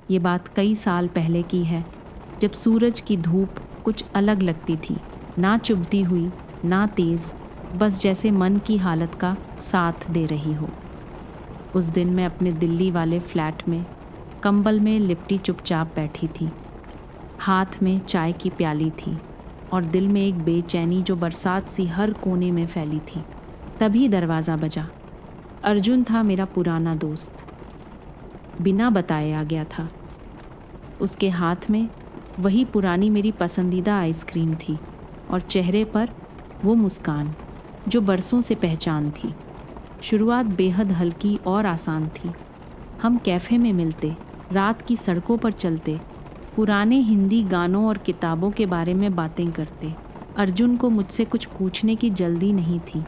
ये बात कई साल पहले की है, जब सूरज की धूप कुछ अलग लगती थी, ना चुभती हुई, ना तेज़, बस जैसे मन की हालत का साथ दे रही हो। उस दिन मैं अपने दिल्ली वाले फ्लैट में कंबल में लिपटी चुपचाप बैठी थी। हाथ में चाय की प्याली थी और दिल में एक बेचैनी जो बरसात सी हर कोने में फैली थी। तभी दरवाज़ा बजा। अर्जुन था, मेरा पुराना दोस्त, बिना बताए आ गया था। उसके हाथ में वही पुरानी मेरी पसंदीदा आइसक्रीम थी और चेहरे पर वो मुस्कान जो बरसों से पहचान थी। शुरुआत बेहद हल्की और आसान थी। हम कैफ़े में मिलते, रात की सड़कों पर चलते, पुराने हिंदी गानों और किताबों के बारे में बातें करते। अर्जुन को मुझसे कुछ पूछने की जल्दी नहीं थी।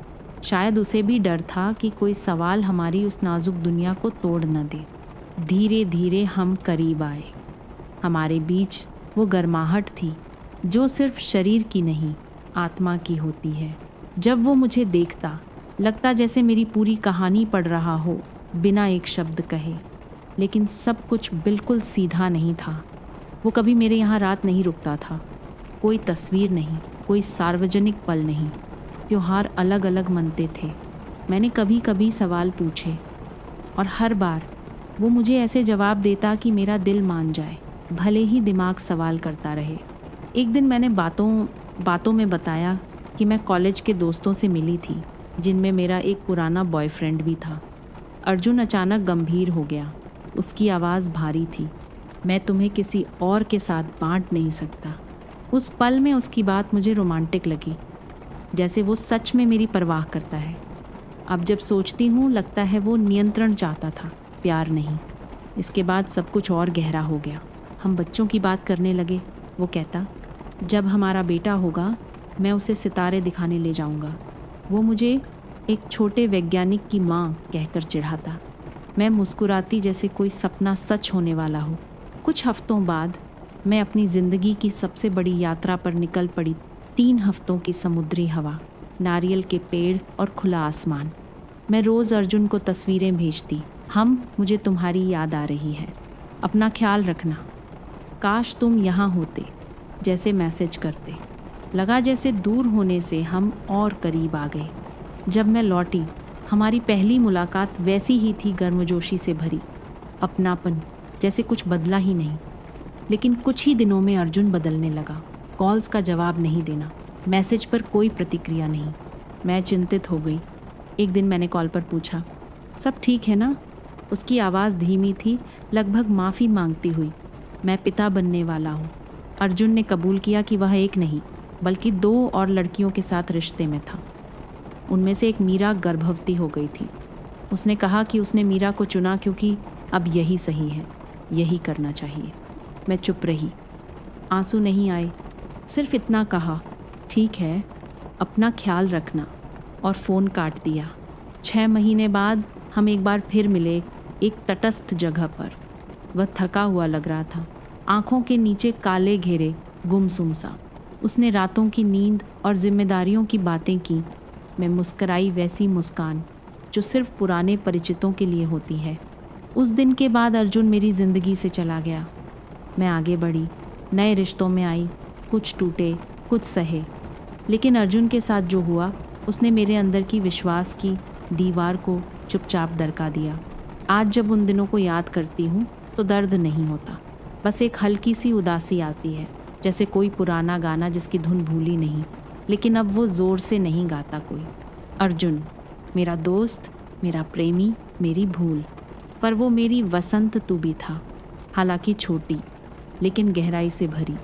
शायद उसे भी डर था कि कोई सवाल हमारी उस नाजुक दुनिया को तोड़ न दे। धीरे धीरे हम करीब आए। हमारे बीच वो गर्माहट थी जो सिर्फ शरीर की नहीं, आत्मा की होती है। जब वो मुझे देखता, लगता जैसे मेरी पूरी कहानी पढ़ रहा हो, बिना एक शब्द कहे। लेकिन सब कुछ बिल्कुल सीधा नहीं था। वो कभी मेरे यहाँ रात नहीं रुकता था। कोई तस्वीर नहीं, कोई सार्वजनिक पल नहीं। त्योहार अलग अलग मनते थे। मैंने कभी कभी सवाल पूछे और हर बार वो मुझे ऐसे जवाब देता कि मेरा दिल मान जाए, भले ही दिमाग सवाल करता रहे। एक दिन मैंने बातों में बताया कि मैं कॉलेज के दोस्तों से मिली थी, जिनमें मेरा एक पुराना बॉयफ्रेंड भी था। अर्जुन अचानक गंभीर हो गया। उसकी आवाज़ भारी थी। मैं तुम्हें किसी और के साथ बांट नहीं सकता। उस पल में उसकी बात मुझे रोमांटिक लगी, जैसे वो सच में मेरी परवाह करता है। अब जब सोचती हूँ, लगता है वो नियंत्रण चाहता था, प्यार नहीं। इसके बाद सब कुछ और गहरा हो गया। हम बच्चों की बात करने लगे। वो कहता, जब हमारा बेटा होगा मैं उसे सितारे दिखाने ले जाऊंगा। वो मुझे एक छोटे वैज्ञानिक की माँ कहकर चिढ़ाता। मैं मुस्कुराती जैसे कोई सपना सच होने वाला हो। कुछ हफ्तों बाद मैं अपनी ज़िंदगी की सबसे बड़ी यात्रा पर निकल पड़ी। 3 हफ्तों की समुद्री हवा, नारियल के पेड़ और खुला आसमान। मैं रोज़ अर्जुन को तस्वीरें भेजती। मुझे तुम्हारी याद आ रही है, अपना ख्याल रखना, काश तुम यहाँ होते, जैसे मैसेज करते। लगा जैसे दूर होने से हम और करीब आ गए। जब मैं लौटी, हमारी पहली मुलाकात वैसी ही थी, गर्मजोशी से भरी। अपनापन, जैसे कुछ बदला ही नहीं। लेकिन कुछ ही दिनों में अर्जुन बदलने लगा। कॉल्स का जवाब नहीं देना, मैसेज पर कोई प्रतिक्रिया नहीं। मैं चिंतित हो गई। एक दिन मैंने कॉल पर पूछा, सब ठीक है ना? उसकी आवाज़ धीमी थी, लगभग माफ़ी मांगती हुई। मैं पिता बनने वाला हूँ। अर्जुन ने कबूल किया कि वह एक नहीं बल्कि 2 और लड़कियों के साथ रिश्ते में था। उनमें से एक मीरा गर्भवती हो गई थी। उसने कहा कि उसने मीरा को चुना क्योंकि अब यही सही है, यही करना चाहिए। मैं चुप रही, आंसू नहीं आए, सिर्फ इतना कहा, ठीक है, अपना ख्याल रखना, और फ़ोन काट दिया। 6 महीने बाद हम एक बार फिर मिले, एक तटस्थ जगह पर। वह थका हुआ लग रहा था, आँखों के नीचे काले घेरे, गुमसुम सा। उसने रातों की नींद और जिम्मेदारियों की बातें की। मैं मुस्कराई, वैसी मुस्कान जो सिर्फ पुराने परिचितों के लिए होती है। उस दिन के बाद अर्जुन मेरी ज़िंदगी से चला गया। मैं आगे बढ़ी, नए रिश्तों में आई, कुछ टूटे, कुछ सहे। लेकिन अर्जुन के साथ जो हुआ, उसने मेरे अंदर की विश्वास की दीवार को चुपचाप दरका दिया। आज जब उन दिनों को याद करती हूँ तो दर्द नहीं होता, बस एक हल्की सी उदासी आती है, जैसे कोई पुराना गाना जिसकी धुन भूली नहीं, लेकिन अब वो ज़ोर से नहीं गाता कोई। अर्जुन, मेरा दोस्त, मेरा प्रेमी, मेरी भूल, पर वो मेरी वसंत तू भी था, हालांकि छोटी, लेकिन गहराई से भरी।